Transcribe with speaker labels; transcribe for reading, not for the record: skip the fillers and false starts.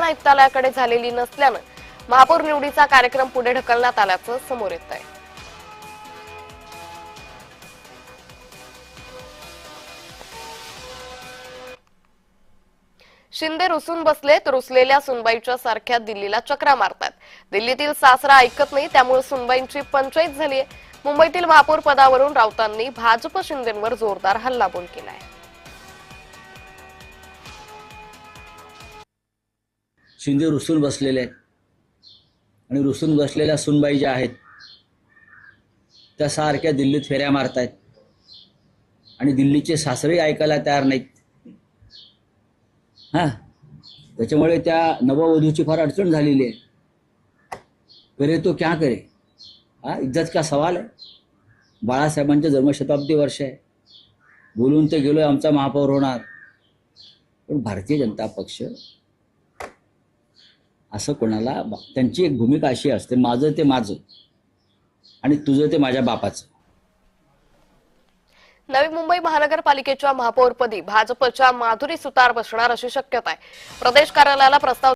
Speaker 1: आयुक्तालयाकडे झालेली नसल्यानं महापौर निवडीचा कार्यक्रम पुढे ढकलण्यात आल्याचं समोर येत आहे। शिंदे रुसून बसले तर रुसलेल्या सुनबाईच्या सारख्या दिल्लीला चक्रा मारतात। दिल्लीतील सासरा ऐकत नाही, त्यामुळे सुनबाईंची पंचायत झाली आहे। मुंबईतील महापौर पदावरून राऊतांनी भाजप शिंदेंवर जोरदार हल्लाबोल केलाय।
Speaker 2: शिंदे रुसून बसलेले आहेत आणि रुसून बसलेल्या सुनबाई ज्या आहेत त्या सारख्या दिल्लीत फेऱ्या मारतायत आणि दिल्लीचे सासरे ऐकायला तयार नाहीत। त्याच्यामुळे त्या नववधूची फार अडचण झालेली आहे। करे तो क्या करे, इज्जत का सवाल आहे। बाळासाहेबांचे जन्मशताब्दी वर्ष आहे, बोलून ते गेलोय आमचा महापौर होणार, पण भारतीय जनता पक्ष असं कोणाला, त्यांची एक भूमिका अशी असते, माझं ते माझं आणि तुझं ते माझ्या बापाचं।
Speaker 1: नवी मुंबई महानगरपालिकेच्या महापौरपदी भाजपच्या माधुरी सुतार बसणार अशी शक्यता आहे। प्रदेश कार्यालयाला प्रस्ताव